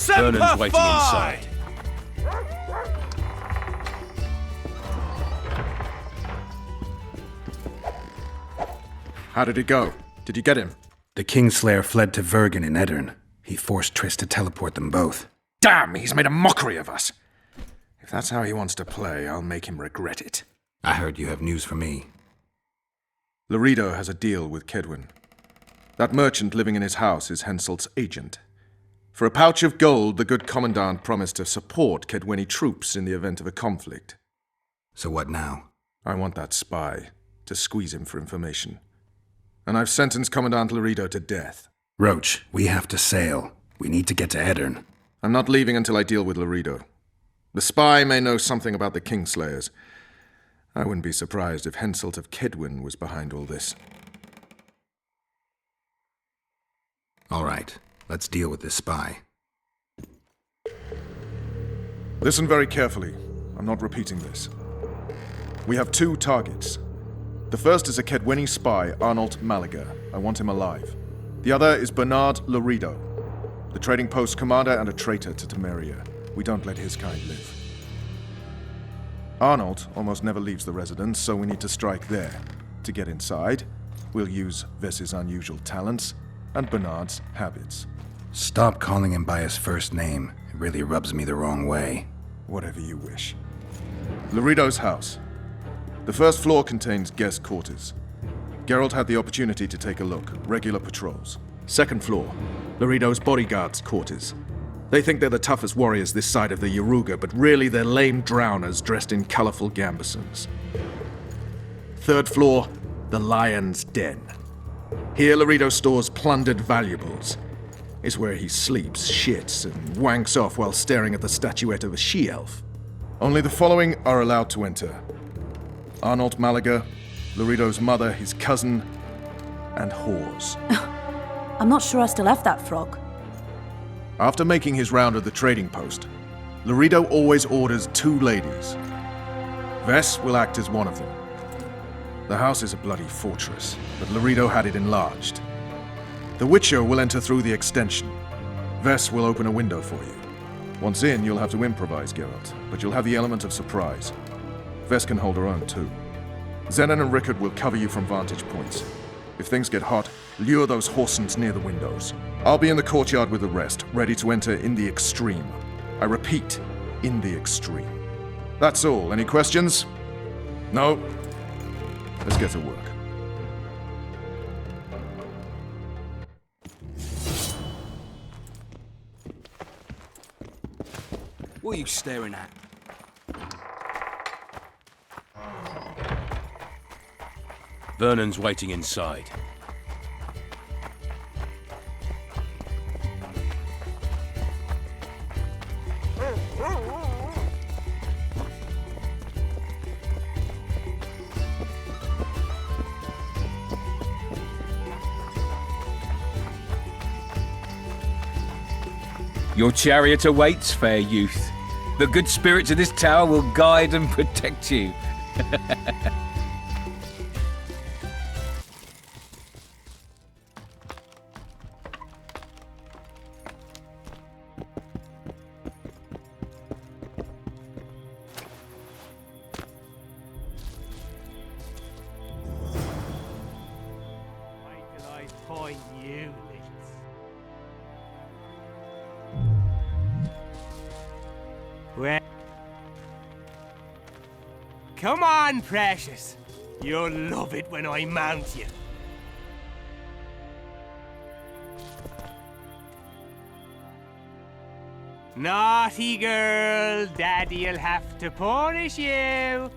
Vernon's waiting inside. How did it go? Did you get him? The Kingslayer fled to Vergen in Eddern. He forced Triss to teleport them both. Damn, he's made a mockery of us. If that's how he wants to play, I'll make him regret it. I heard you have news for me. Laredo has a deal with Kedwin. That merchant living in his house is Henselt's agent. For a pouch of gold, the good commandant promised to support Kedweni troops in the event of a conflict. So what now? I want that spy to squeeze him for information. And I've sentenced Commandant Laredo to death. Roche, we have to sail. We need to get to Eddern. I'm not leaving until I deal with Laredo. The spy may know something about the Kingslayers. I wouldn't be surprised if Henselt of Kedwin was behind all this. All right, let's deal with this spy. Listen very carefully. I'm not repeating this. We have two targets. The first is a Kedweni spy, Arnold Malaga. I want him alive. The other is Bernard Laredo, the trading post commander and a traitor to Temeria. We don't let his kind live. Arnold almost never leaves the residence, so we need to strike there. To get inside, we'll use Vess's unusual talents and Bernard's habits. Stop calling him by his first name. It really rubs me the wrong way. Whatever you wish. Laredo's house. The first floor contains guest quarters. Geralt had the opportunity to take a look. Regular patrols. Second floor. Laredo's bodyguards' quarters. They think they're the toughest warriors this side of the EVGA, but really they're lame drowners dressed in colorful gambesons. Third floor, the Lion's Den. Here Laredo stores plundered valuables. It's where he sleeps, shits, and wanks off while staring at the statuette of a she-elf. Only the following are allowed to enter. Arnold Malaga, Laredo's mother, his cousin, and whores. I'm not sure I still have that frog. After making his round of the trading post, Laredo always orders two ladies. Vess will act as one of them. The house is a bloody fortress, but Laredo had it enlarged. The Witcher will enter through the extension. Vess will open a window for you. Once in, you'll have to improvise, Geralt, but you'll have the element of surprise. Vess can hold her own, too. Zenon and Rickard will cover you from vantage points. If things get hot, lure those horsens near the windows. I'll be in the courtyard with the rest, ready to enter in the extreme. I repeat, in the extreme. That's all. Any questions? No? Let's get to work. What are you staring at? Vernon's waiting inside. Your chariot awaits, fair youth. The good spirits of this tower will guide and protect you. Come on, precious. You'll love it when I mount you. Naughty girl, Daddy'll have to punish you.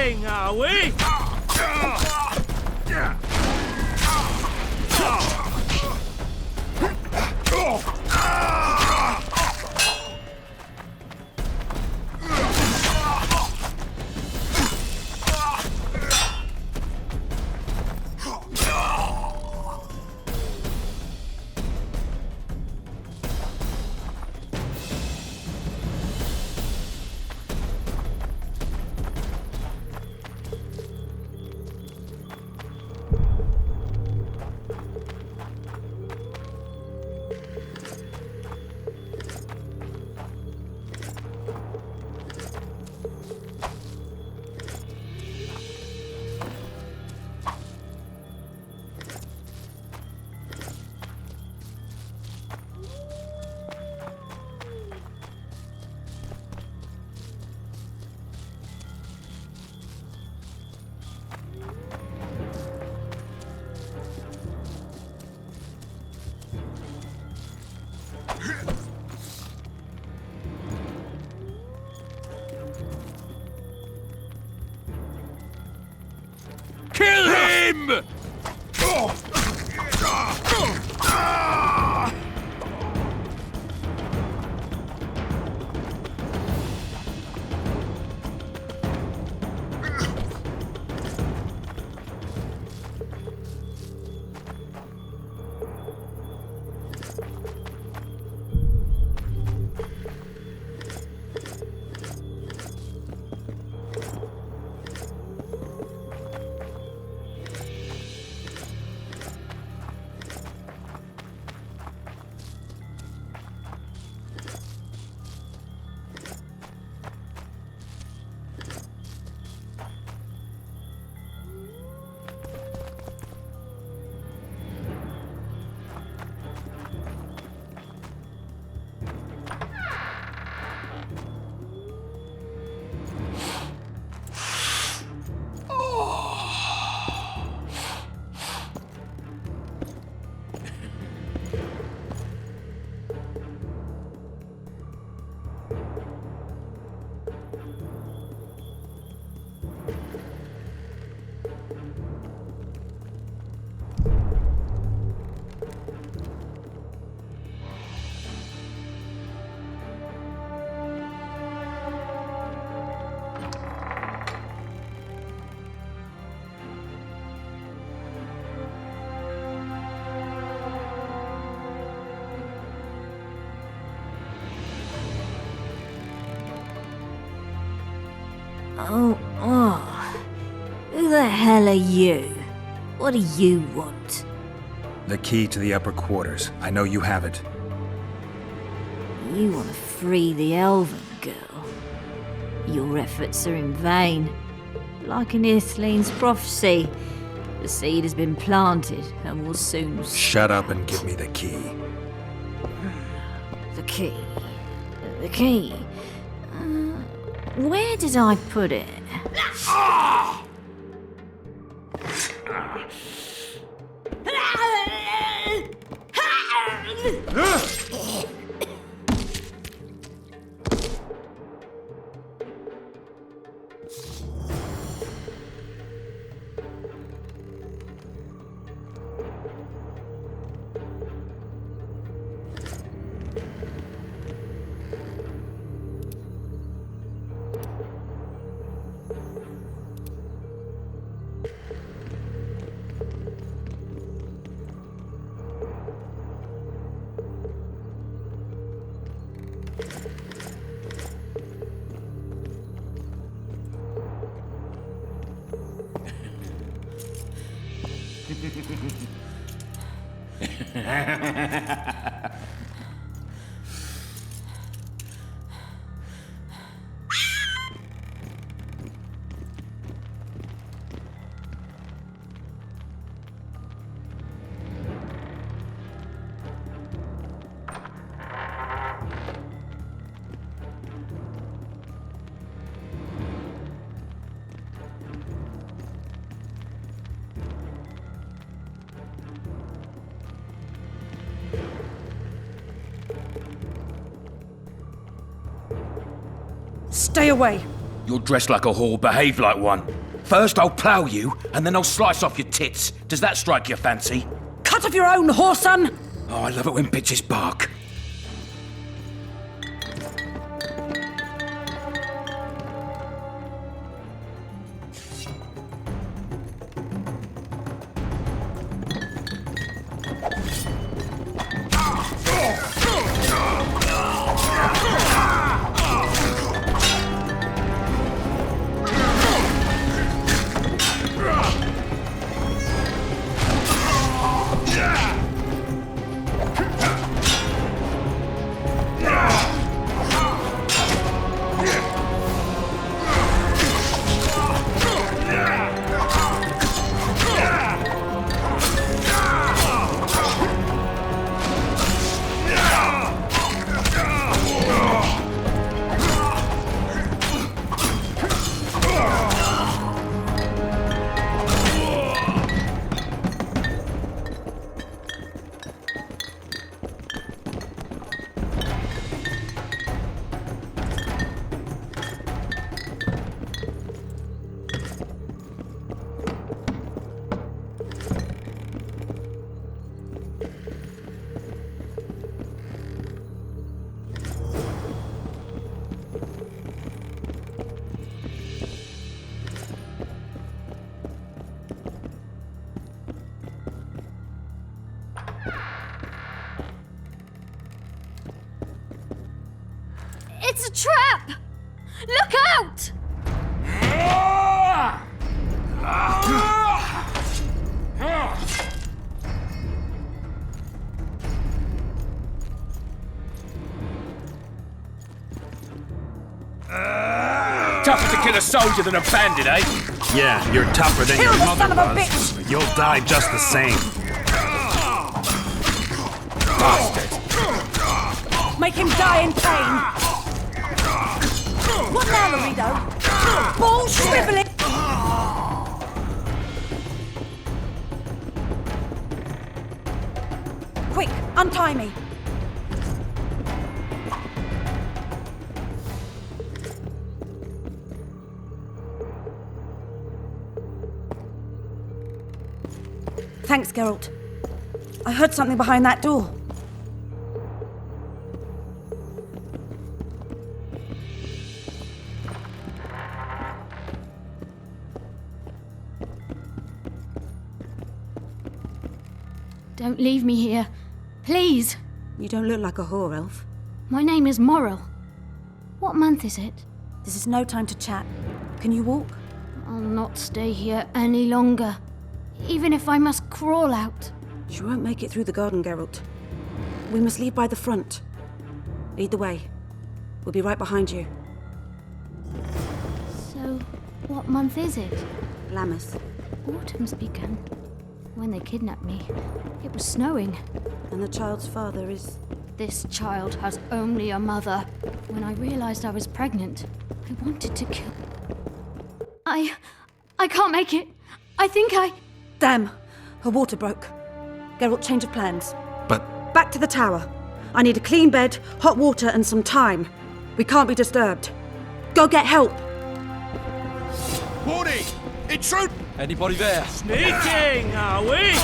thing, are we? Kill him! Oh. Who the hell are you? What do you want? The key to the upper quarters. I know you have it. You want to free the Elven girl. Your efforts are in vain. Like in Ithleen's prophecy, the seed has been planted and will soon... Shut up and give me the key. The key. The key. Where did I put it? Stay away. You're dressed like a whore, behave like one. First I'll plough you, and then I'll slice off your tits. Does that strike your fancy? Cut off your own, whoreson! Oh, I love it when bitches bark. It's a trap! Look out! Tougher to kill a soldier than a bandit, eh? Yeah, you're tougher than Kill your the mother son of a was. bitch! But you'll die just the same. Bastard! Make him die in pain! What now, Laredo? Ball shriveling! Quick, untie me! Thanks, Geralt. I heard something behind that door. Don't leave me here. Please. You don't look like a whore, Elf. My name is Morrill. What month is it? This is no time to chat. Can you walk? I'll not stay here any longer. Even if I must crawl out. You won't make it through the garden, Geralt. We must leave by the front. Lead the way. We'll be right behind you. So, what month is it? Lammas. Autumn's begun. When they kidnapped me, it was snowing. And the child's father is... This child has only a mother. When I realized I was pregnant, I wanted to kill... I can't make it. I think I... Damn! Her water broke. Geralt, change of plans. But Back to the tower. I need a clean bed, hot water, and some time. We can't be disturbed. Go get help! Warning! Intrude! Anybody there? Sneaking, are we?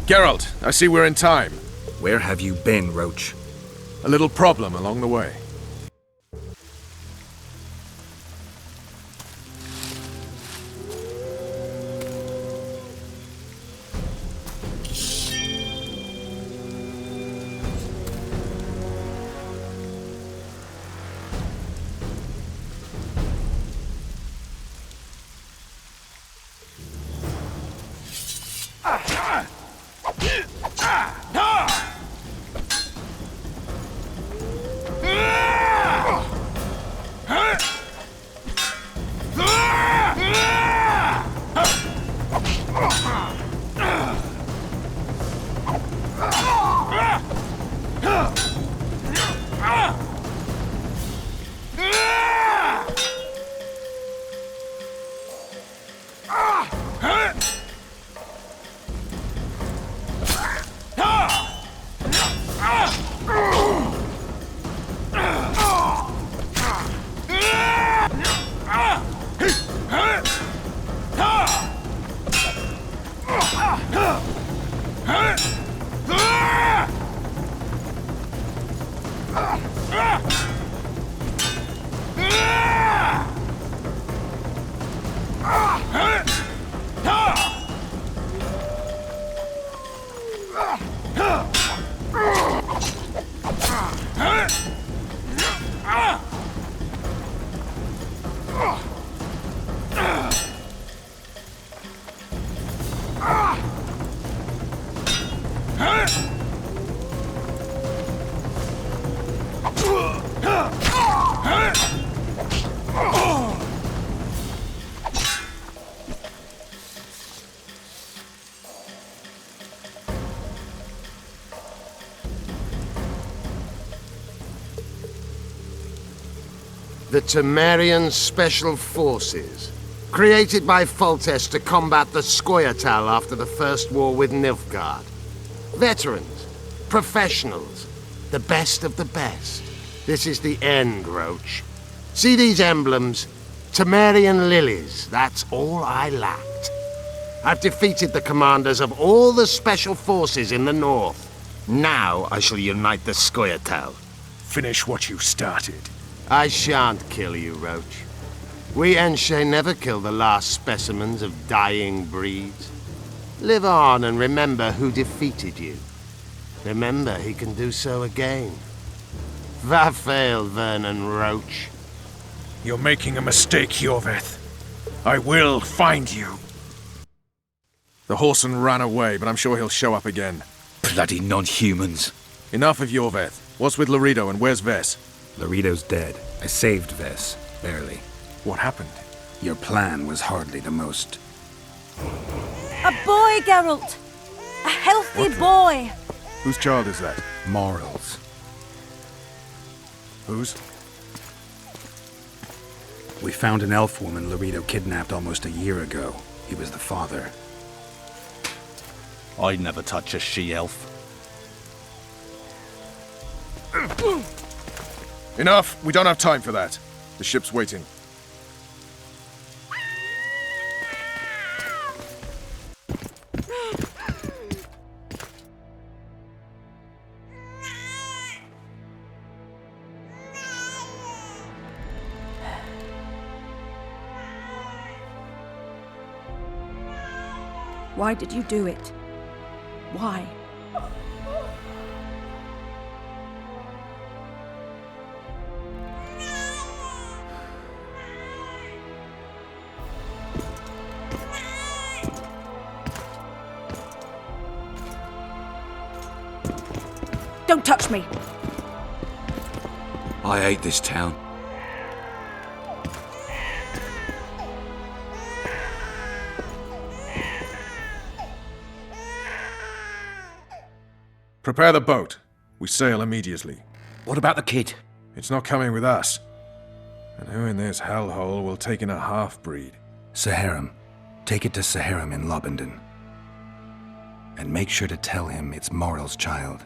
Geralt, I see we're in time. Where have you been, Roach? A little problem along the way. The Temerian Special Forces, created by Foltest to combat the Scoia'tael after the First War with Nilfgaard. Veterans, professionals, the best of the best. This is the end, Roach. See these emblems? Temerian lilies, that's all I lacked. I've defeated the commanders of all the Special Forces in the north. Now I shall unite the Scoia'tael. Finish what you started. I shan't kill you, Roach. We Enshe never kill the last specimens of dying breeds. Live on and remember who defeated you. Remember he can do so again. Vafail, Vernon Roach. You're making a mistake, Yorveth. I will find you. The Horson ran away, but I'm sure he'll show up again. Bloody non-humans. Enough of Yorveth. What's with Laredo and where's Vess? Laredo's dead. I saved Vess, barely. What happened? Your plan was hardly the most. A boy, Geralt! A healthy boy! Whose child is that? Morals. Whose? We found an elf woman Laredo kidnapped almost a year ago. He was the father. I'd never touch a she-elf. Enough! We don't have time for that. The ship's waiting. Why did you do it? Why? Don't touch me! I hate this town. Prepare the boat. We sail immediately. What about the kid? It's not coming with us. And who in this hellhole will take in a half-breed? Saharim. Take it to Saharim in Lobendon. And make sure to tell him it's Moral's child.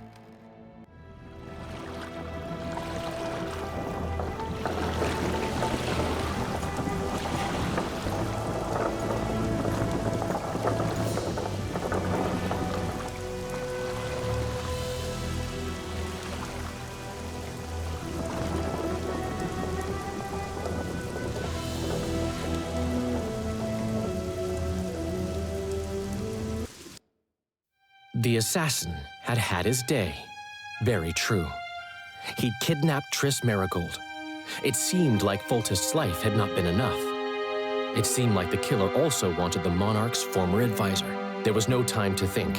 The assassin had had his day. Very true. He'd kidnapped Triss Marigold. It seemed like Foltest's life had not been enough. It seemed like the killer also wanted the monarch's former advisor. There was no time to think.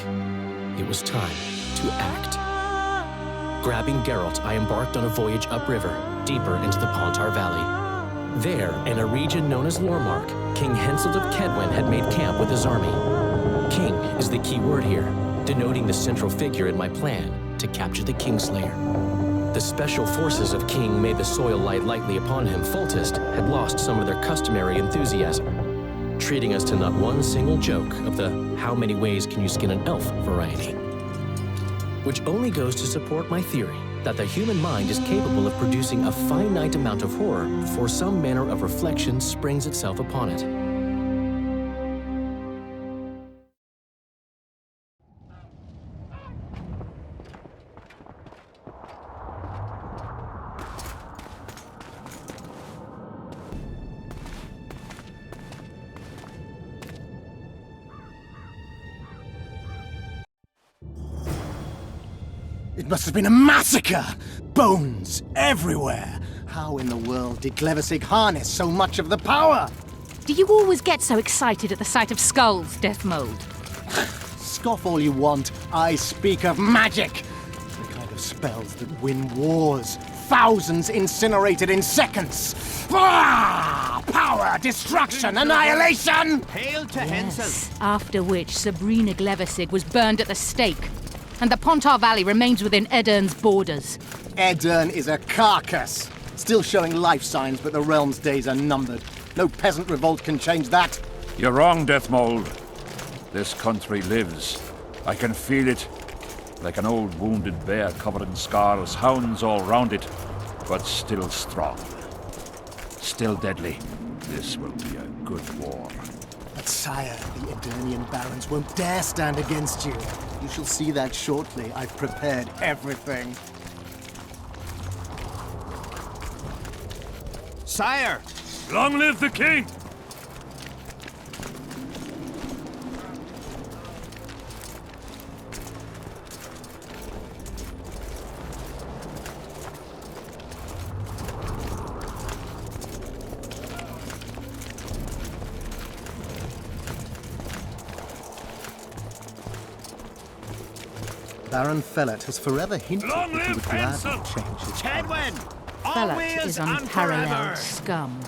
It was time to act. Grabbing Geralt, I embarked on a voyage upriver, deeper into the Pontar Valley. There, in a region known as Lormark, King Henselt of Kedwen had made camp with his army. King is the key word here, denoting the central figure in my plan to capture the Kingslayer. The special forces of King made the soil lie lightly upon him. Foltest had lost some of their customary enthusiasm, treating us to not one single joke of the how many ways can you skin an elf variety. Which only goes to support my theory that the human mind is capable of producing a finite amount of horror before some manner of reflection springs itself upon it. It must have been a massacre! Bones everywhere! How in the world did Glevissig harness so much of the power? Do you always get so excited at the sight of skulls, Death Mold? Scoff all you want, I speak of magic! The kind of spells that win wars. Thousands incinerated in seconds! Ah! Power, destruction, annihilation! Hail to Henselt! After which Sabrina Glevissig was burned at the stake. And the Pontar Valley remains within Edern's borders. Edern is a carcass. Still showing life signs, but the realm's days are numbered. No peasant revolt can change that. You're wrong, Deathmold. This country lives. I can feel it. Like an old wounded bear covered in scars, hounds all round it, but still strong. Still deadly. This will be a good war. But sire, the Edirnian barons won't dare stand against you. You shall see that shortly. I've prepared everything. Sire! Long live the king! Baron Fellet has forever hinted that he would gladly change his Kedwen! Fellet is unparalleled scum.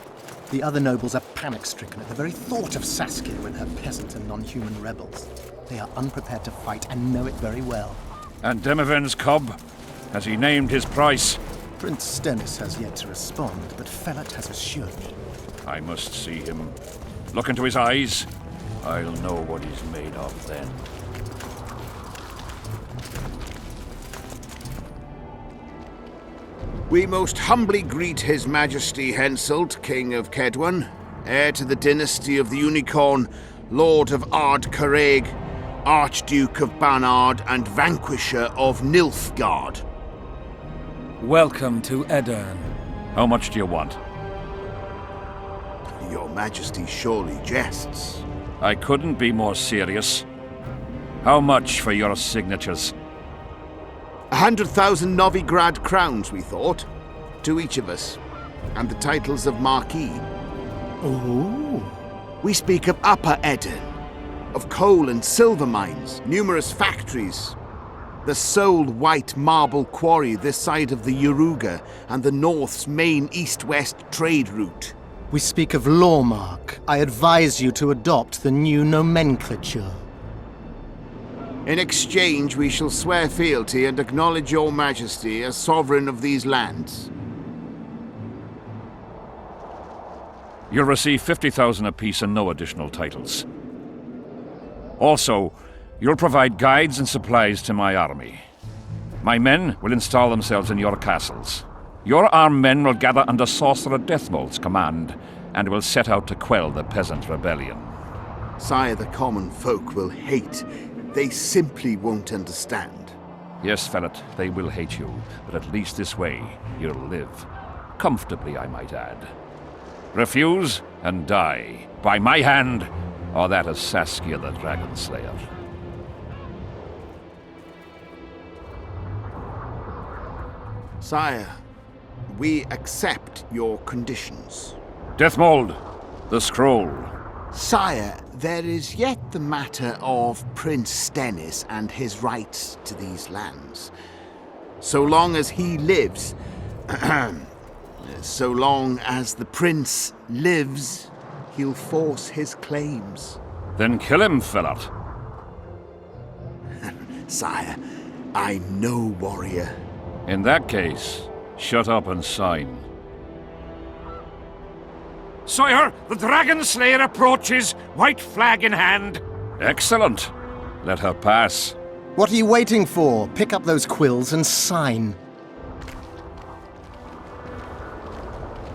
The other nobles are panic-stricken at the very thought of Saskia and her peasant and non-human rebels. They are unprepared to fight and know it very well. And Demiven's cub? Has he named his price? Prince Stennis has yet to respond, but Fellet has assured me. I must see him. Look into his eyes. I'll know what he's made of then. We most humbly greet His Majesty Henselt, King of Kedwen, heir to the dynasty of the Unicorn, Lord of Ard-Carreg, Archduke of Banard, and Vanquisher of Nilfgaard. Welcome to Edern. How much do you want? Your Majesty surely jests. I couldn't be more serious. How much for your signatures? 100,000 Novigrad crowns, we thought. To each of us. And the titles of Marquis. Oh. We speak of Upper Edern. Of coal and silver mines, numerous factories. The sole white marble quarry this side of the EVGA, and the North's main east-west trade route. We speak of Lormark. I advise you to adopt the new nomenclature. In exchange, we shall swear fealty and acknowledge your majesty as sovereign of these lands. You'll receive 50,000 apiece and no additional titles. Also, you'll provide guides and supplies to my army. My men will install themselves in your castles. Your armed men will gather under Sorcerer Deathmold's command and will set out to quell the peasant rebellion. Sire, the common folk will hate. They simply won't understand. Yes, Fellet, they will hate you, but at least this way you'll live. Comfortably, I might add. Refuse and die, by my hand, or that of Saskia the Dragon Slayer. Sire, we accept your conditions. Deathmold, the scroll. Sire, there is yet the matter of Prince Stennis and his rights to these lands. So long as he lives, so long as the prince lives, he'll force his claims. Then kill him, Fellat. Sire, I'm no warrior. In that case, shut up and sign. Sire, the Dragon Slayer approaches, white flag in hand. Excellent. Let her pass. What are you waiting for? Pick up those quills and sign.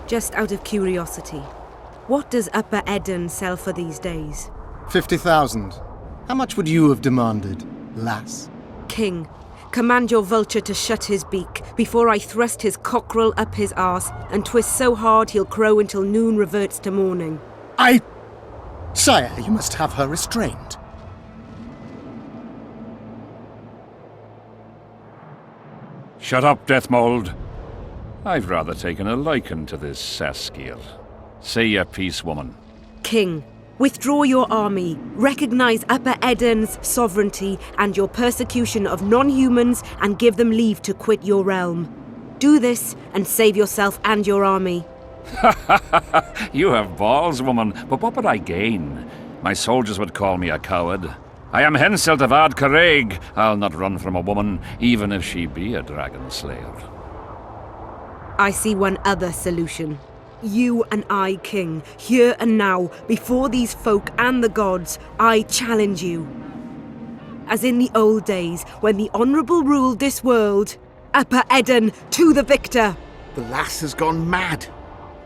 Just out of curiosity, what does Upper Eden sell for these days? 50,000. How much would you have demanded, lass? King, command your vulture to shut his beak before I thrust his cockerel up his arse and twist so hard he'll crow until noon reverts to morning. Sire, you must have her restrained. Shut up, Deathmold. I've rather taken a liking to this Saskier. Say your piece, woman. King, withdraw your army, recognize Upper Eden's sovereignty and your persecution of non-humans, and give them leave to quit your realm. Do this and save yourself and your army. You have balls, woman, but what would I gain? My soldiers would call me a coward. I am Henselt of Ard Caraig. I'll not run from a woman, even if she be a dragon slayer. I see one other solution. You and I, King, here and now, before these folk and the gods, I challenge you. As in the old days, when the Honourable ruled this world, Upper Eden to the victor! The lass has gone mad.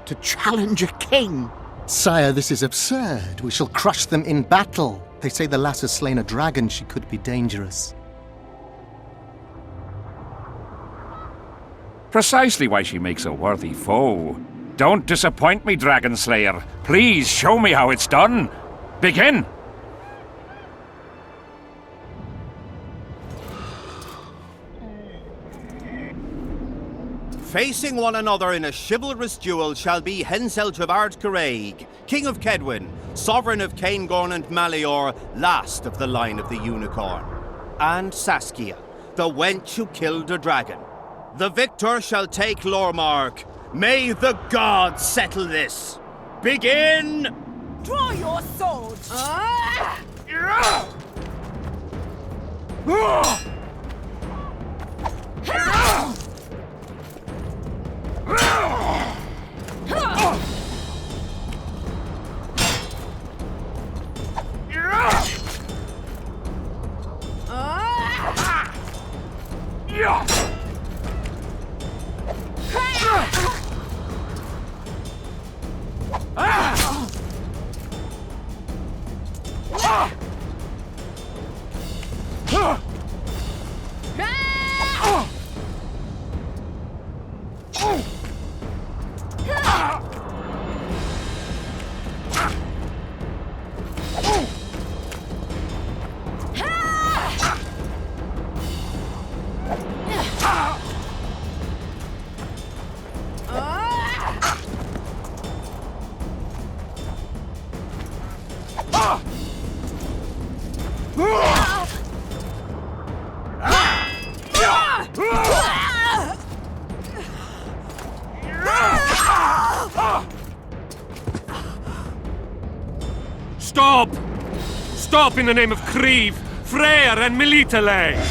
To challenge a king. Sire, this is absurd. We shall crush them in battle. They say the lass has slain a dragon. She could be dangerous. Precisely why she makes a worthy foe. Don't disappoint me, Dragon Slayer. Please show me how it's done. Begin! Facing one another in a chivalrous duel shall be Henselt of Ard Caraig, King of Kedwin, Sovereign of Caingorn and Malior, last of the line of the Unicorn, and Saskia, the wench who killed a dragon. The victor shall take Lormark. May the gods settle this. Begin! Draw your sword! Stop! Stop in the name of Creve, Freyr and Militale!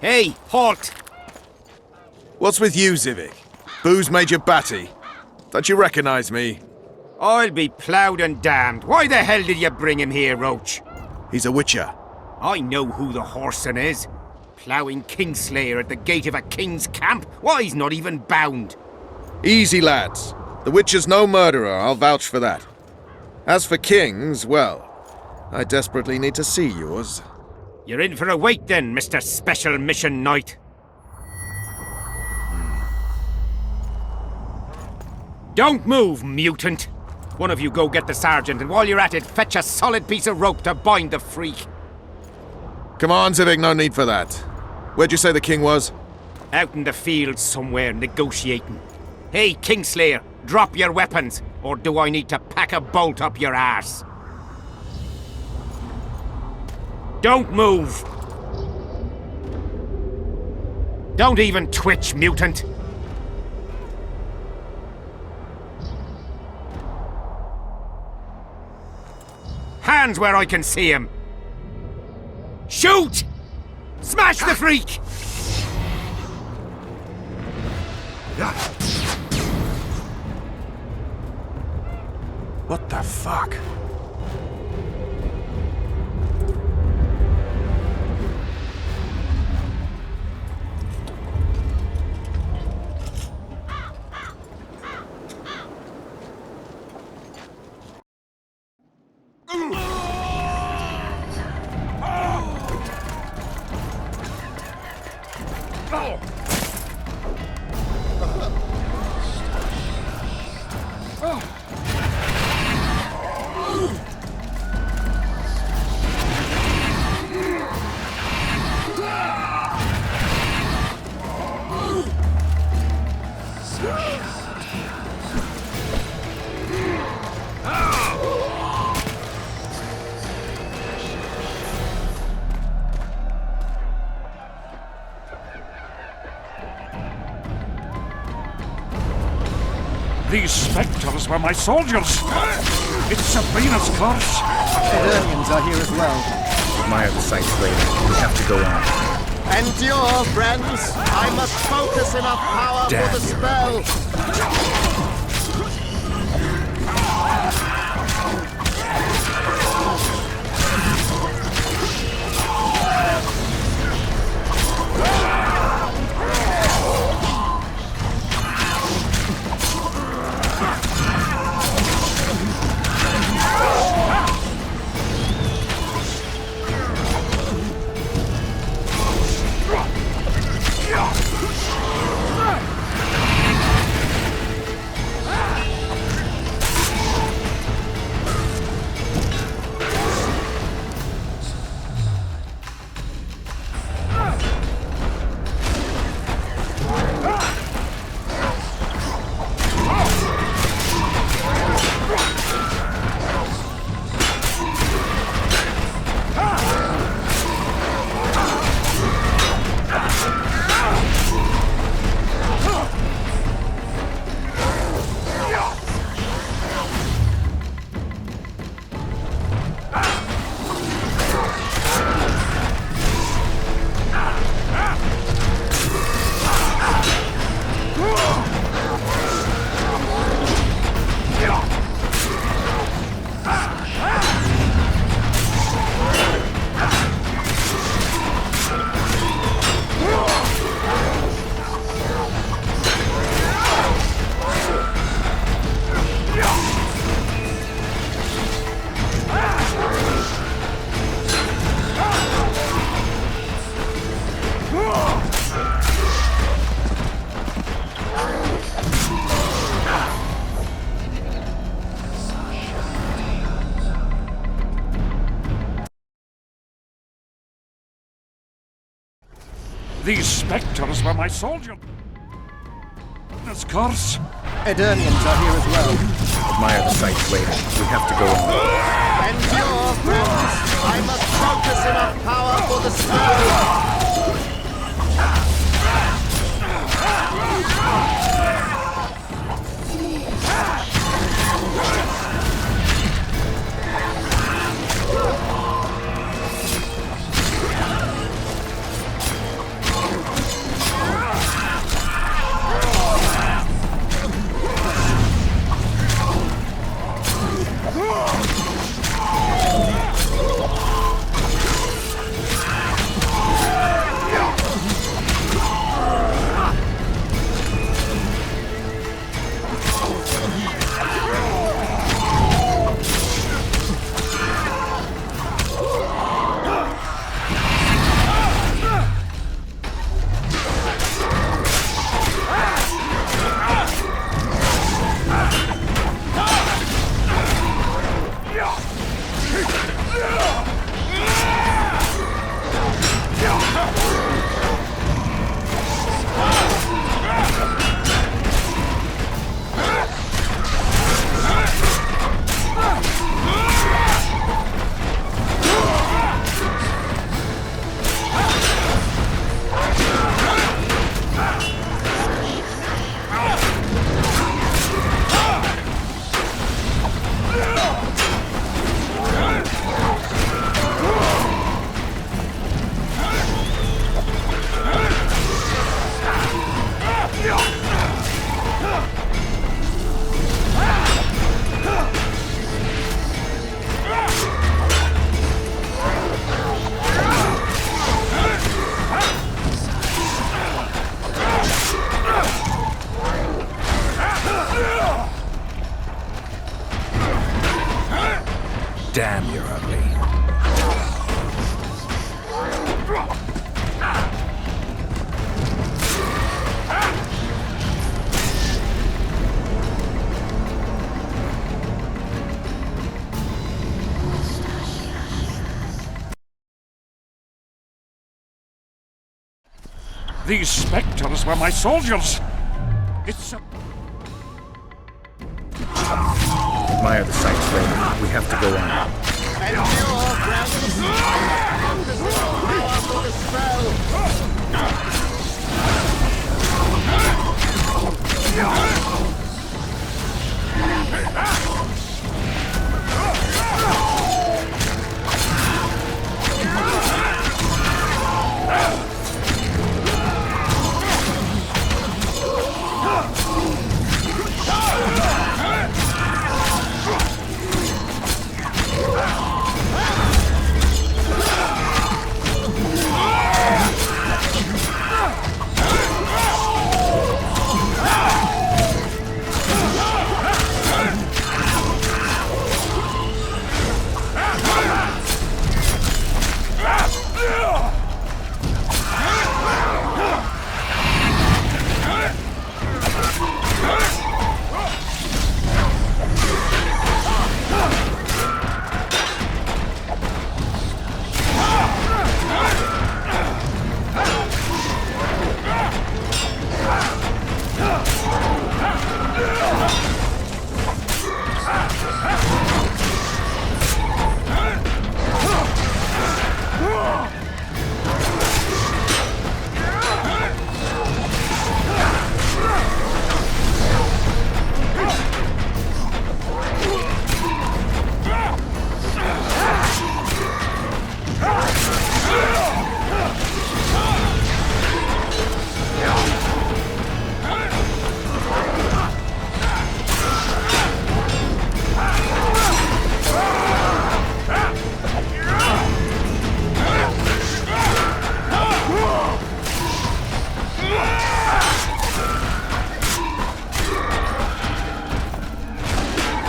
Hey, halt! What's with you, Zivik? Booze Major Batty? Don't you recognize me? I'll be ploughed and damned. Why the hell did you bring him here, Roach? He's a witcher. I know who the whoreson is. Ploughing Kingslayer at the gate of a king's camp? Why, he's not even bound. Easy, lads. The Witcher's no murderer, I'll vouch for that. As for kings, well, I desperately need to see yours. You're in for a wait then, Mr. Special Mission Knight. Don't move, mutant! One of you go get the sergeant, and while you're at it, fetch a solid piece of rope to bind the freak. Come on, Zivik, no need for that. Where'd you say the king was? Out in the field somewhere, negotiating. Hey, Kingslayer, drop your weapons, or do I need to pack a bolt up your arse? Don't move! Don't even twitch, mutant! Hands where I can see him! Shoot! Smash the freak! What the fuck? These spectres were my soldiers! It's Sabrina's curse! Eternians are here as well. Admire the sights later. We have to go on. Endure, friends! I must focus enough power for the spell! These spectres were my soldiers! This curse! Eternians are here as well. Admire the sights later. We have to go on. Endure, friends! I must focus enough power for the spell! Damn, you're ugly. These specters were my soldiers! It's a... Admire the sights later. We have to go on.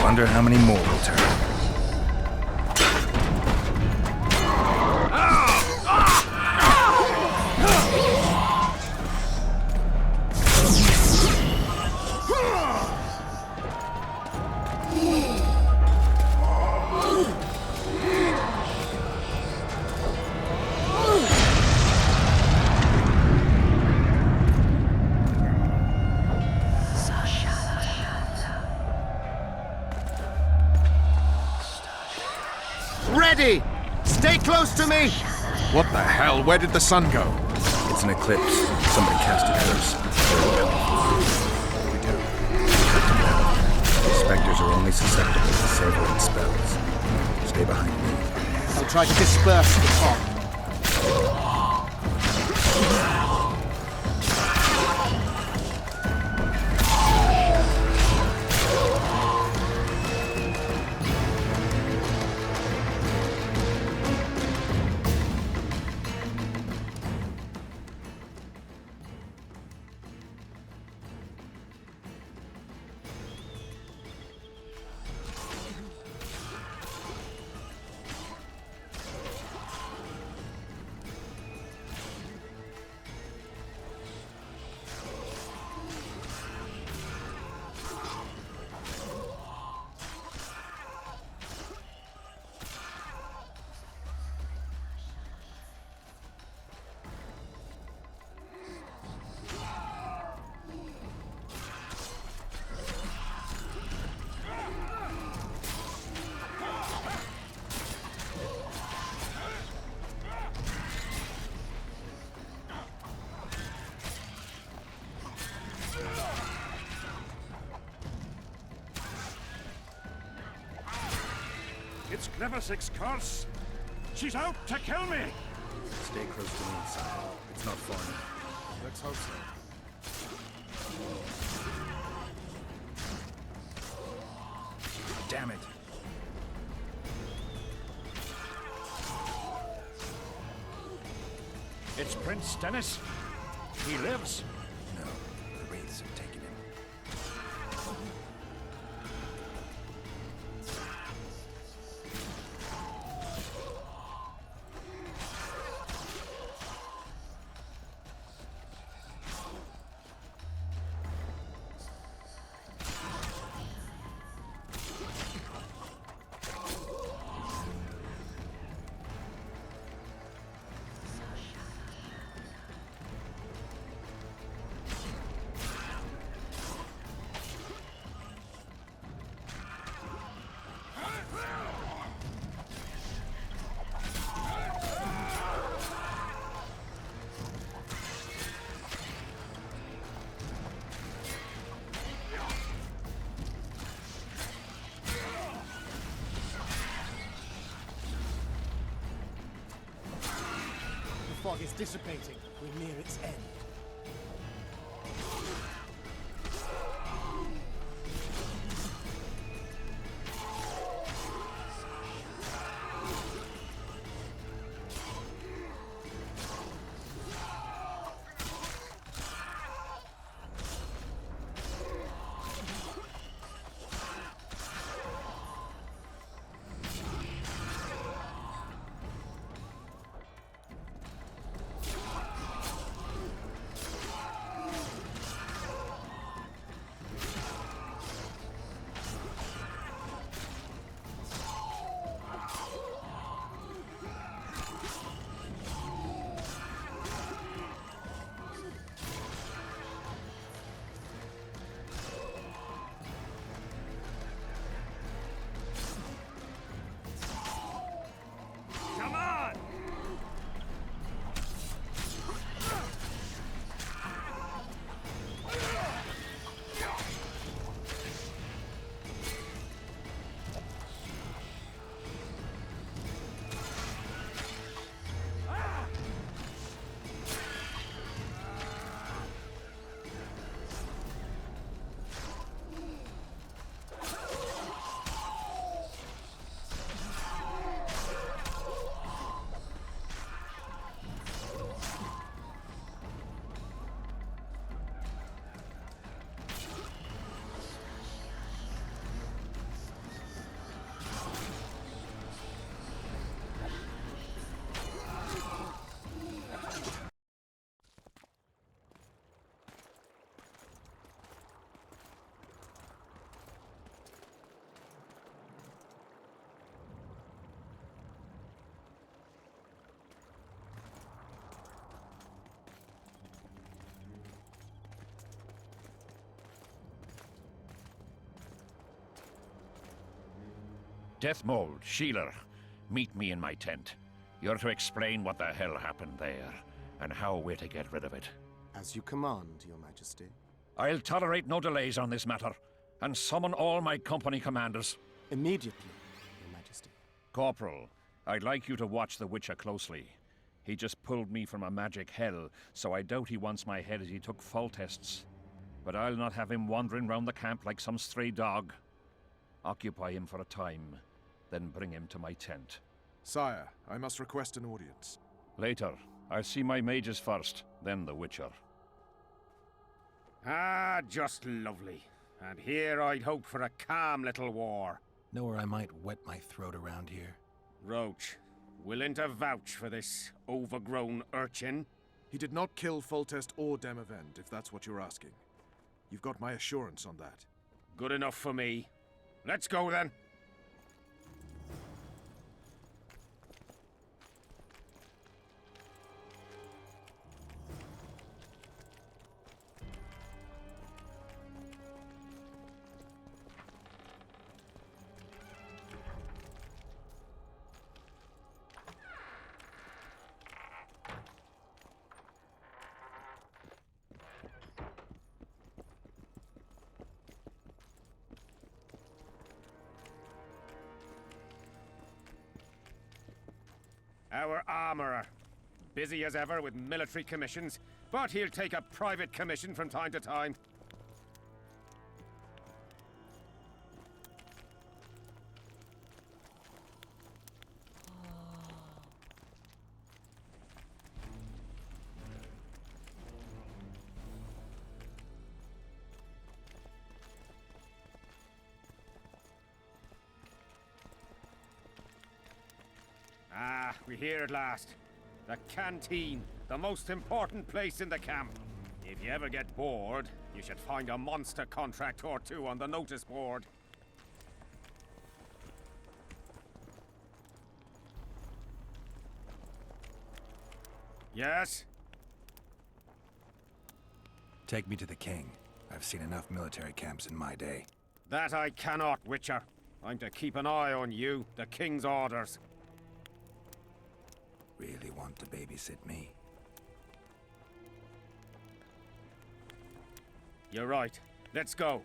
Wonder how many more will turn. Ready! Stay close to me! What the hell? Where did the sun go? It's an eclipse. Somebody cast a curse. We do. The specters are only susceptible to several spells. Stay behind me. I'll try to disperse the fog. It's Glevisic's curse! She's out to kill me! Stay close to me, son. It's not far now. Let's hope so. Damn it. It's Prince Dennis. He lives. No, the wraiths have taken him. fog is dissipating. We're near its end. Deathmold, Sheeler, meet me in my tent. You're to explain what the hell happened there, and how we're to get rid of it. As you command, Your Majesty. I'll tolerate no delays on this matter, and summon all my company commanders. Immediately, Your Majesty. Corporal, I'd like you to watch the Witcher closely. He just pulled me from a magic hell, so I doubt he wants my head as he took fall tests. But I'll not have him wandering round the camp like some stray dog. Occupy him for a time, then bring him to my tent. Sire, I must request an audience. Later. I'll see my mages first, then the Witcher. Ah, just lovely. And here I'd hoped for a calm little war. Know where I might wet my throat around here? Roche, willing to vouch for this overgrown urchin? He did not kill Foltest or Demavend, if that's what you're asking. You've got my assurance on that. Good enough for me. Let's go then. Our armourer. Busy as ever with military commissions, but he'll take a private commission from time to time. Ah, we're here at last. The canteen, the most important place in the camp. If you ever get bored, you should find a monster contract or two on the notice board. Yes? Take me to the king. I've seen enough military camps in my day. That I cannot, Witcher. I'm to keep an eye on you, the king's orders. Really want to babysit me? You're right. Let's go.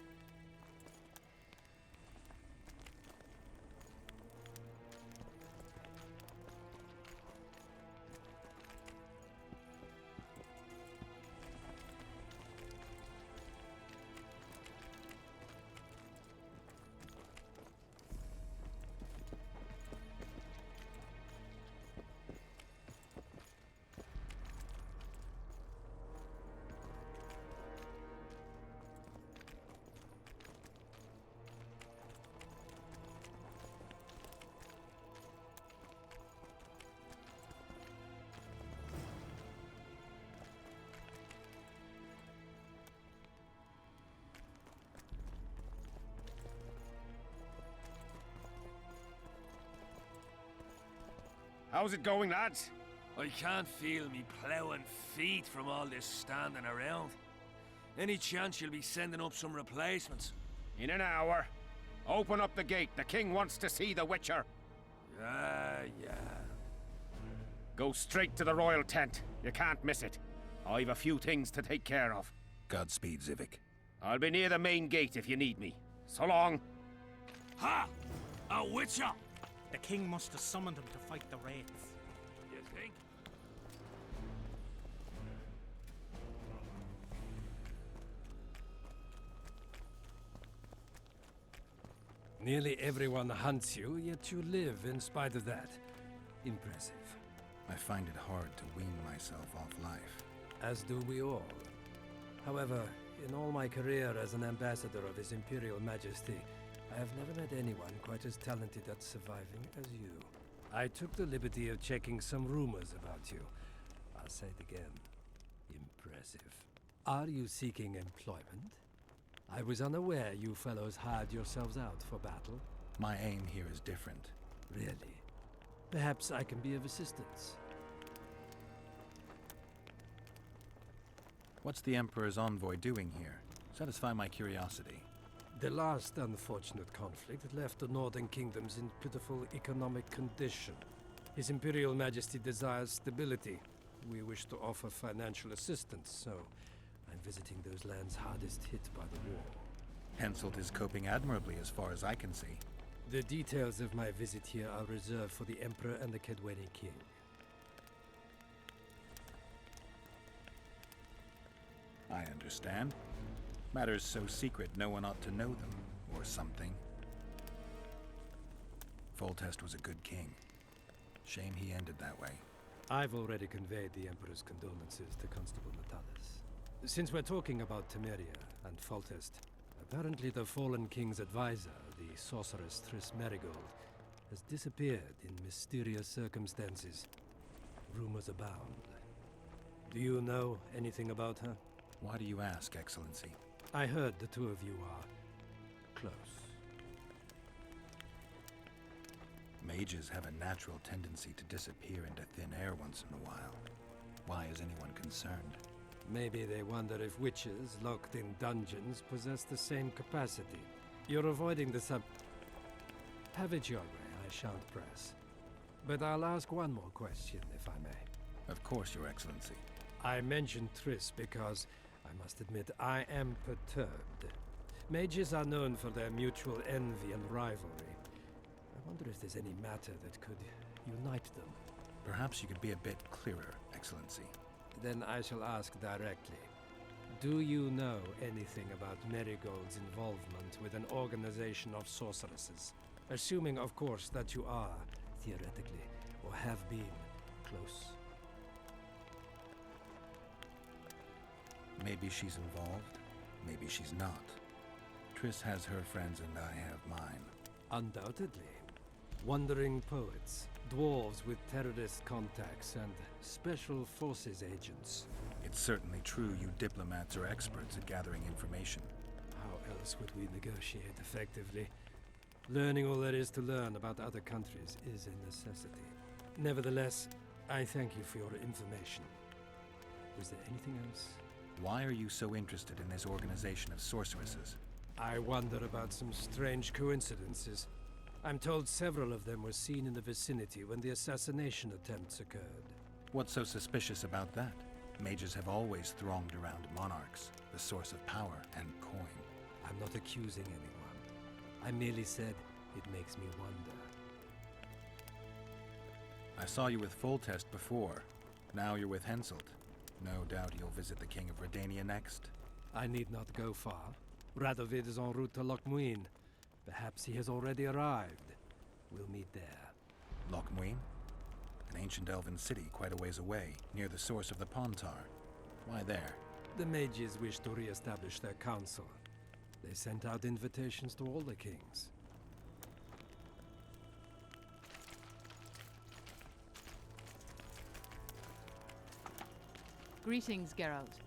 How's it going, lads? I can't feel me ploughing feet from all this standing around. Any chance you'll be sending up some replacements? In an hour. Open up the gate. The king wants to see the Witcher. Yeah. Go straight to the royal tent. You can't miss it. I've a few things to take care of. Godspeed, Zivik. I'll be near the main gate if you need me. So long. Ha! A Witcher! The king must have summoned him to fight the wraiths. You think? Nearly everyone hunts you, yet you live in spite of that. Impressive. I find it hard to wean myself off life. As do we all. However, in all my career as an ambassador of His Imperial Majesty, I have never met anyone quite as talented at surviving as you. I took the liberty of checking some rumors about you. I'll say it again. Impressive. Are you seeking employment? I was unaware you fellows hired yourselves out for battle. My aim here is different. Really? Perhaps I can be of assistance. What's the Emperor's envoy doing here? Satisfy my curiosity. The last unfortunate conflict left the northern kingdoms in pitiful economic condition. His Imperial Majesty desires stability. We wish to offer financial assistance, so I'm visiting those lands hardest hit by the war. Henselt is coping admirably as far as I can see. The details of my visit here are reserved for the Emperor and the Kedweni King. I understand. Matters so secret no one ought to know them, or something. Foltest was a good king. Shame he ended that way. I've already conveyed the Emperor's condolences to Constable Natalis. Since we're talking about Temeria and Foltest, apparently the fallen king's advisor, the sorceress Triss Merigold, has disappeared in mysterious circumstances. Rumors abound. Do you know anything about her? Why do you ask, Excellency? I heard the two of you are close. Mages have a natural tendency to disappear into thin air once in a while. Why is anyone concerned? Maybe they wonder if witches locked in dungeons possess the same capacity. You're avoiding the Have it your way, I shan't press. But I'll ask one more question, if I may. Of course, Your Excellency. I mentioned Triss because, I must admit, I am perturbed. Mages are known for their mutual envy and rivalry. I wonder if there's any matter that could unite them. Perhaps you could be a bit clearer, Excellency. Then I shall ask directly. Do you know anything about Merigold's involvement with an organization of sorceresses? Assuming, of course, that you are, theoretically, or have been, close. Maybe she's involved, maybe she's not. Triss has her friends and I have mine. Undoubtedly. Wandering poets, dwarves with terrorist contacts, and special forces agents. It's certainly true you diplomats are experts at gathering information. How else would we negotiate effectively? Learning all there is to learn about other countries is a necessity. Nevertheless, I thank you for your information. Was there anything else? Why are you so interested in this organization of sorceresses? I wonder about some strange coincidences. I'm told several of them were seen in the vicinity when the assassination attempts occurred. What's so suspicious about that? Mages have always thronged around monarchs, the source of power and coin. I'm not accusing anyone. I merely said it makes me wonder. I saw you with Foltest before. Now you're with Henselt. No doubt you'll visit the King of Redania next. I need not go far. Radovid is en route to Lochmuin. Perhaps he has already arrived. We'll meet there. Lochmuin? An ancient elven city quite a ways away, near the source of the Pontar. Why there? The mages wish to re-establish their council. They sent out invitations to all the kings. Greetings, Geralt.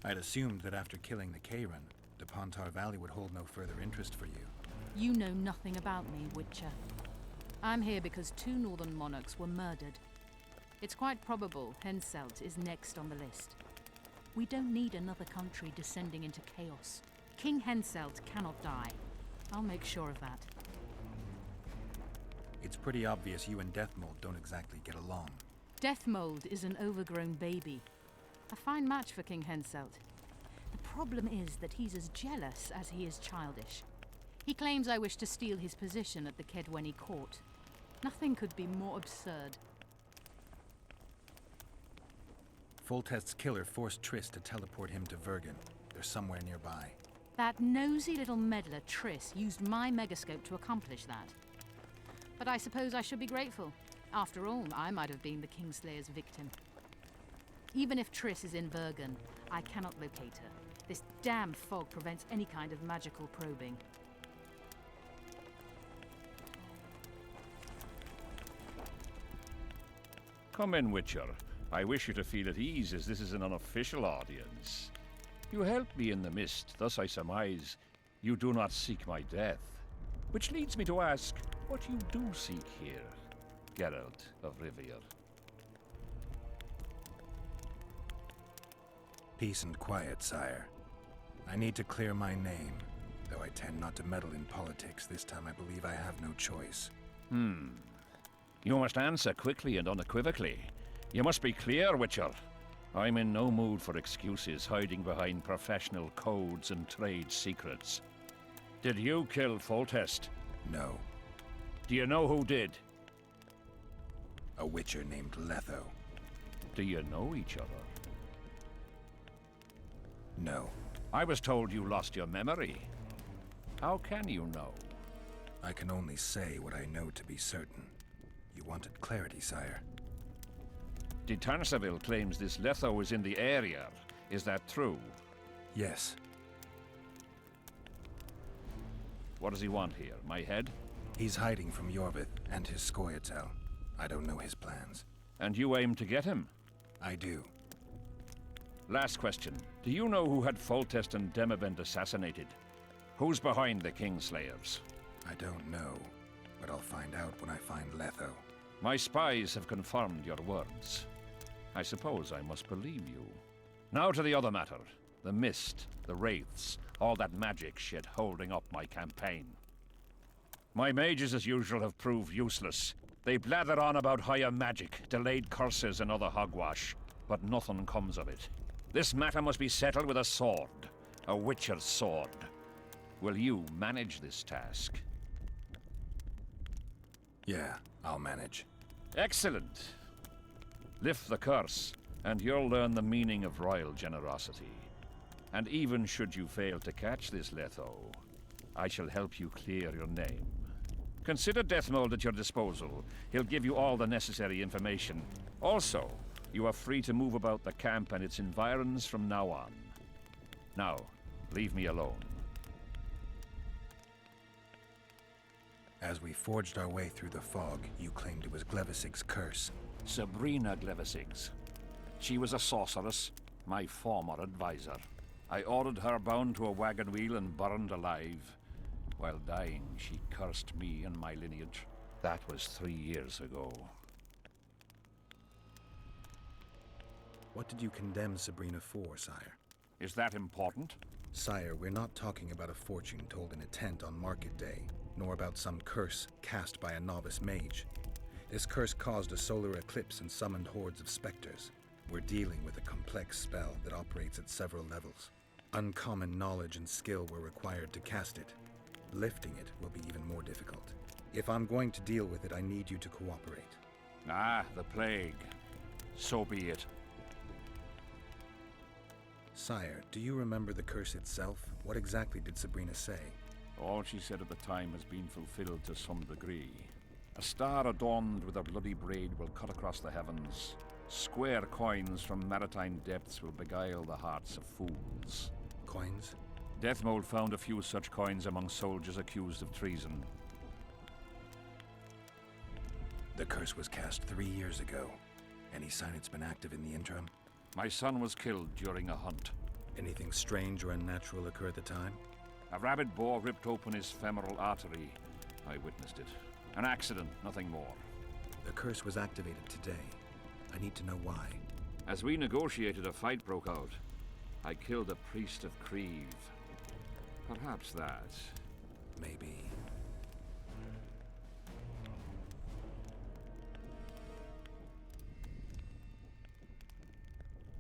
I'd assumed that after killing the Kayran, the Pontar Valley would hold no further interest for you. You know nothing about me, Witcher. I'm here because 2 northern monarchs were murdered. It's quite probable Henselt is next on the list. We don't need another country descending into chaos. King Henselt cannot die. I'll make sure of that. It's pretty obvious you and Deathmold don't exactly get along. Deathmold is an overgrown baby. A fine match for King Henselt. The problem is that he's as jealous as he is childish. He claims I wish to steal his position at the Kedweni court. Nothing could be more absurd. Foltest's killer forced Triss to teleport him to Vergen. They're somewhere nearby. That nosy little meddler Triss used my megascope to accomplish that. But I suppose I should be grateful. After all, I might have been the Kingslayer's victim. Even if Triss is in Vergen, I cannot locate her. This damn fog prevents any kind of magical probing. Come in, Witcher. I wish you to feel at ease, as this is an unofficial audience. You helped me in the mist, thus I surmise you do not seek my death. Which leads me to ask what you do seek here, Geralt of Rivia. Peace and quiet, sire. I need to clear my name. Though I tend not to meddle in politics, this time I believe I have no choice. You must answer quickly and unequivocally. You must be clear, Witcher. I'm in no mood for excuses hiding behind professional codes and trade secrets. Did you kill Foltest? No. Do you know who did? A witcher named Letho. Do you know each other? No. I was told you lost your memory. How can you know? I can only say what I know to be certain. You wanted clarity, sire. De Tanseville claims this Letho is in the area. Is that true? Yes. What does he want here? My head? He's hiding from Yorvith and his Scoia'tael. I don't know his plans. And you aim to get him? I do. Last question. Do you know who had Foltest and Demavend assassinated? Who's behind the Kingslayers? I don't know, but I'll find out when I find Letho. My spies have confirmed your words. I suppose I must believe you. Now to the other matter. The mist, the wraiths, all that magic shit holding up my campaign. My mages, as usual, have proved useless. They blather on about higher magic, delayed curses and other hogwash, but nothing comes of it. This matter must be settled with a sword. A witcher's sword. Will you manage this task? Yeah, I'll manage. Excellent. Lift the curse, and you'll learn the meaning of royal generosity. And even should you fail to catch this Letho, I shall help you clear your name. Consider Deathmold at your disposal. He'll give you all the necessary information. Also, you are free to move about the camp and its environs from now on. Now, leave me alone. As we forged our way through the fog, you claimed it was Glevisig's curse. Sabrina Glevisig's. She was a sorceress, my former advisor. I ordered her bound to a wagon wheel and burned alive. While dying, she cursed me and my lineage. That was 3 years ago. What did you condemn Sabrina for, sire? Is that important? Sire, we're not talking about a fortune told in a tent on market day, nor about some curse cast by a novice mage. This curse caused a solar eclipse and summoned hordes of specters. We're dealing with a complex spell that operates at several levels. Uncommon knowledge and skill were required to cast it. Lifting it will be even more difficult. If I'm going to deal with it, I need you to cooperate. Ah, the plague. So be it. Sire, do you remember the curse itself? What exactly did Sabrina say? All she said at the time has been fulfilled to some degree. A star adorned with a bloody braid will cut across the heavens. Square coins from maritime depths will beguile the hearts of fools. Coins? Deathmold found a few such coins among soldiers accused of treason. The curse was cast 3 years ago. Any sign it's been active in the interim? My son was killed during a hunt. Anything strange or unnatural occur at the time? A rabid boar ripped open his femoral artery. I witnessed it. An accident, nothing more. The curse was activated today. I need to know why. As we negotiated, a fight broke out. I killed a priest of Krieve. Perhaps that. Maybe.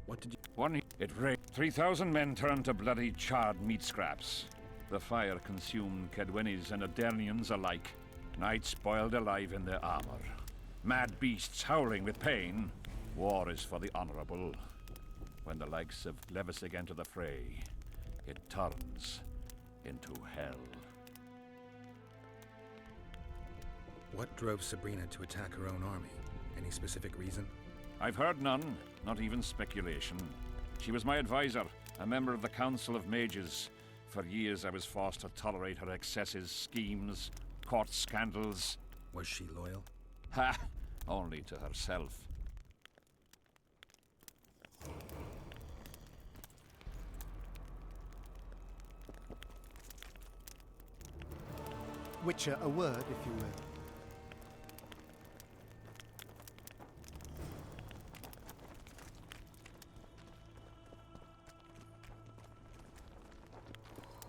What did you... It rained. 3,000 men turned to bloody charred meat scraps. The fire consumed Kedwenis and Adernians alike. Knights boiled alive in their armor. Mad beasts howling with pain. War is for the honorable. When the likes of Glevissig enter the fray, it turns into hell. What drove Sabrina to attack her own army? Any specific reason? I've heard none, not even speculation. She was my advisor, a member of the Council of Mages. For years I was forced to tolerate her excesses, schemes, court scandals. Was she loyal? Ha! Only to herself. Witcher, a word, if you will.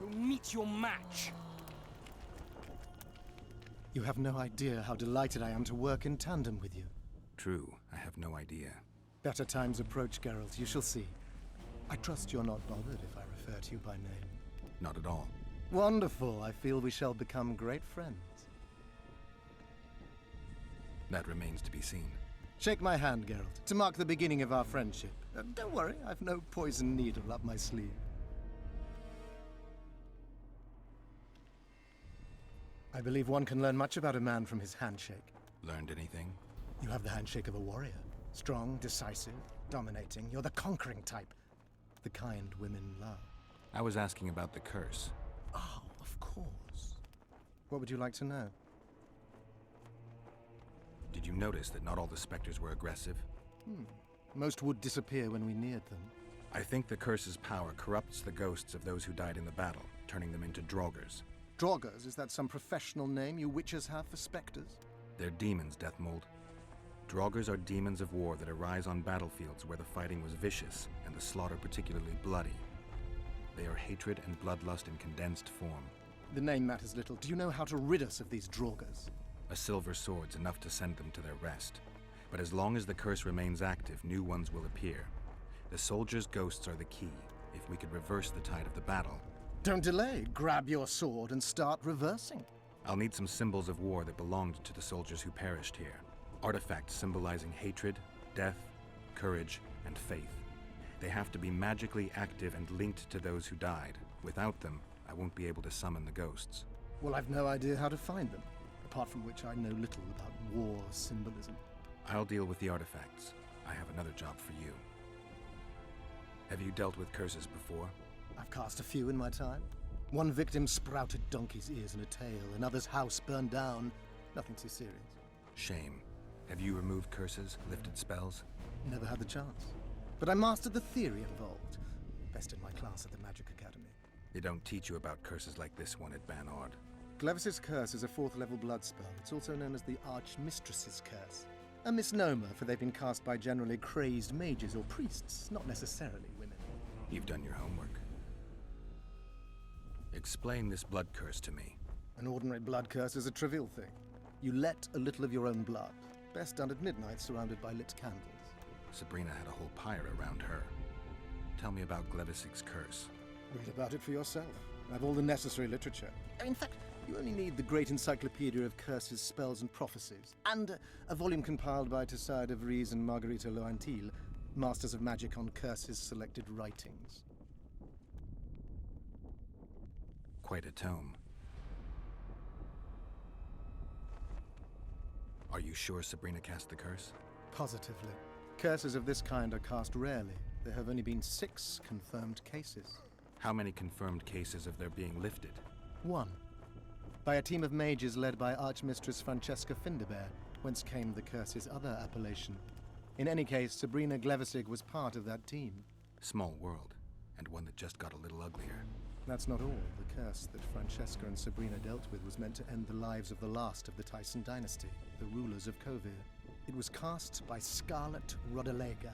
We'll meet your match. You have no idea how delighted I am to work in tandem with you. True, I have no idea. Better times approach, Geralt, you shall see. I trust you're not bothered if I refer to you by name. Not at all. Wonderful, I feel we shall become great friends. That remains to be seen. Shake my hand, Geralt, to mark the beginning of our friendship. Don't worry, I've no poison needle up my sleeve. I believe one can learn much about a man from his handshake. Learned anything? You have the handshake of a warrior. Strong, decisive, dominating. You're the conquering type. The kind women love. I was asking about the curse. Oh, of course. What would you like to know? Did you notice that not all the specters were aggressive? Most would disappear when we neared them. I think the curse's power corrupts the ghosts of those who died in the battle, turning them into Draugrs. Draugrs, is that some professional name you witches have for specters? They're demons, Deathmold. Draugrs are demons of war that arise on battlefields where the fighting was vicious and the slaughter particularly bloody. They are hatred and bloodlust in condensed form. The name matters little. Do you know how to rid us of these Draugrs? A silver sword's enough to send them to their rest. But as long as the curse remains active, new ones will appear. The soldiers' ghosts are the key. If we could reverse the tide of the battle... Don't delay. Grab your sword and start reversing. I'll need some symbols of war that belonged to the soldiers who perished here. Artifacts symbolizing hatred, death, courage, and faith. They have to be magically active and linked to those who died. Without them, I won't be able to summon the ghosts. Well, I've no idea how to find them, apart from which I know little about war symbolism. I'll deal with the artifacts. I have another job for you. Have you dealt with curses before? I've cast a few in my time. One victim sprouted donkey's ears and a tail, another's house burned down. Nothing too serious. Shame. Have you removed curses, lifted spells? Never had the chance. But I mastered the theory involved. Best in my class at the Magic Academy. They don't teach you about curses like this one at Banord. Glevis's curse is a 4th level blood spell. It's also known as the Archmistress's curse. A misnomer, for they've been cast by generally crazed mages or priests, not necessarily women. You've done your homework. Explain this blood curse to me. An ordinary blood curse is a trivial thing. You let a little of your own blood. Best done at midnight, surrounded by lit candles. Sabrina had a whole pyre around her. Tell me about Glevisig's curse. Read about it for yourself. I have all the necessary literature. In fact, you only need the Great Encyclopedia of Curses, Spells, and Prophecies, and a volume compiled by Tessard de Vries and Marguerite Loantil, Masters of Magic on Curses Selected Writings. Quite a tome. Are you sure Sabrina cast the curse? Positively. Curses of this kind are cast rarely. There have only been 6 confirmed cases. How many confirmed cases of their being lifted? 1. By a team of mages led by Archmistress Francesca Finderbear, whence came the curse's other appellation. In any case, Sabrina Glevisig was part of that team. Small world, and one that just got a little uglier. That's not all. The curse that Francesca and Sabrina dealt with was meant to end the lives of the last of the Tyson dynasty, the rulers of Kovir. It was cast by Scarlet Rodalega,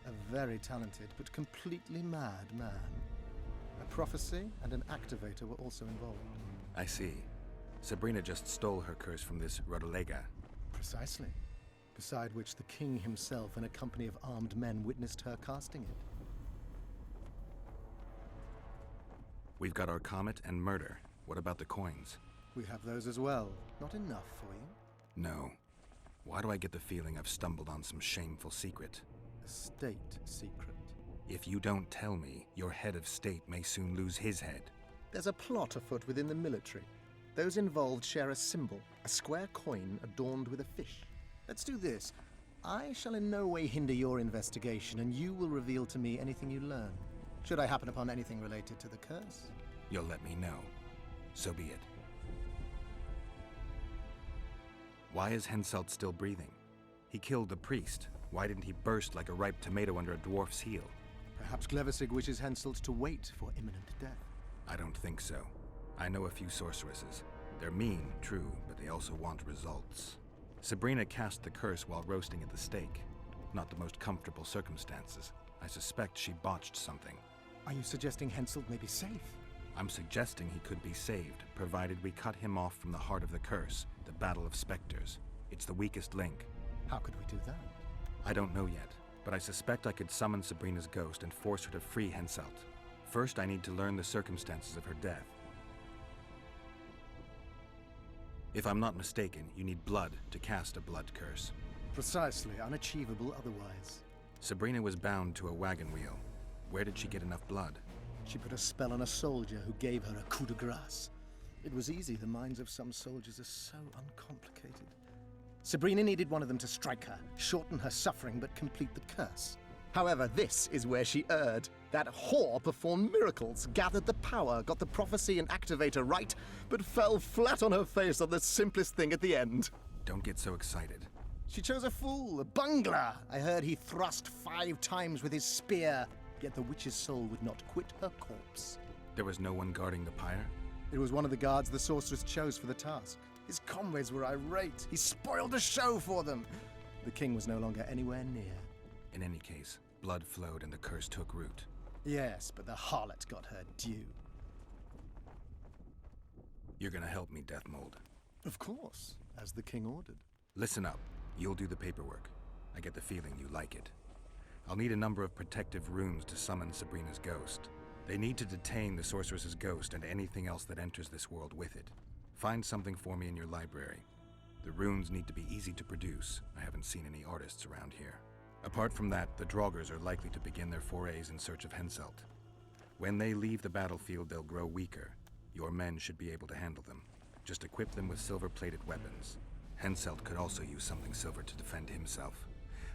a very talented but completely mad man. A prophecy and an activator were also involved. I see. Sabrina just stole her curse from this Rodalega. Precisely. Beside which the king himself and a company of armed men witnessed her casting it. We've got our comet and murder. What about the coins? We have those as well. Not enough for you? No. Why do I get the feeling I've stumbled on some shameful secret? A state secret. If you don't tell me, your head of state may soon lose his head. There's a plot afoot within the military. Those involved share a symbol, a square coin adorned with a fish. Let's do this. I shall in no way hinder your investigation, and you will reveal to me anything you learn. Should I happen upon anything related to the curse? You'll let me know. So be it. Why is Henselt still breathing? He killed the priest. Why didn't he burst like a ripe tomato under a dwarf's heel? Perhaps Glevissig wishes Henselt to wait for imminent death. I don't think so. I know a few sorceresses. They're mean, true, but they also want results. Sabrina cast the curse while roasting at the stake. Not the most comfortable circumstances. I suspect she botched something. Are you suggesting Henselt may be safe? I'm suggesting he could be saved, provided we cut him off from the heart of the curse, the Battle of Spectres. It's the weakest link. How could we do that? I don't know yet, but I suspect I could summon Sabrina's ghost and force her to free Henselt. First, I need to learn the circumstances of her death. If I'm not mistaken, you need blood to cast a blood curse. Precisely, unachievable otherwise. Sabrina was bound to a wagon wheel. Where did she get enough blood? She put a spell on a soldier who gave her a coup de grace. It was easy, the minds of some soldiers are so uncomplicated. Sabrina needed one of them to strike her, shorten her suffering, but complete the curse. However, this is where she erred. That whore performed miracles, gathered the power, got the prophecy and activator right, but fell flat on her face on the simplest thing at the end. Don't get so excited. She chose a fool, a bungler. I heard he thrust 5 times with his spear, yet the witch's soul would not quit her corpse. There was no one guarding the pyre? It was one of the guards the sorceress chose for the task. His comrades were irate. He spoiled the show for them. The king was no longer anywhere near. In any case, blood flowed and the curse took root. Yes, but the harlot got her due. You're gonna help me, Death Mold. Of course, as the king ordered. Listen up. You'll do the paperwork. I get the feeling you like it. I'll need a number of protective runes to summon Sabrina's ghost. They need to detain the sorceress's ghost and anything else that enters this world with it. Find something for me in your library. The runes need to be easy to produce. I haven't seen any artists around here. Apart from that, the Draugrs are likely to begin their forays in search of Henselt. When they leave the battlefield, they'll grow weaker. Your men should be able to handle them. Just equip them with silver-plated weapons. Henselt could also use something silver to defend himself.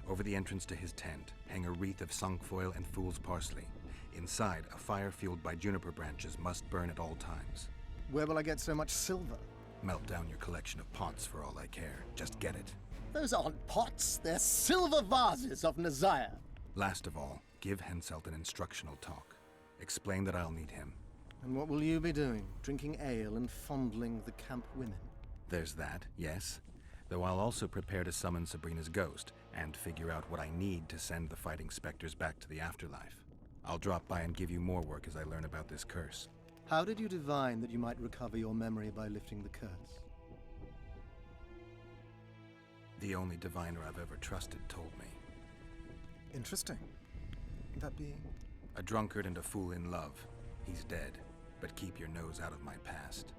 Over the entrance to his tent, hang a wreath of cinquefoil and fool's parsley. Inside, a fire fueled by juniper branches must burn at all times. Where will I get so much silver? Melt down your collection of pots for all I care. Just get it. Those aren't pots, they're silver vases of Naziah. Last of all, give Henselt an instructional talk. Explain that I'll need him. And what will you be doing? Drinking ale and fondling the camp women? There's that, yes. Though I'll also prepare to summon Sabrina's ghost and figure out what I need to send the fighting specters back to the afterlife. I'll drop by and give you more work as I learn about this curse. How did you divine that you might recover your memory by lifting the curse? The only diviner I've ever trusted told me. Interesting. That being? A drunkard and a fool in love. He's dead, but keep your nose out of my past.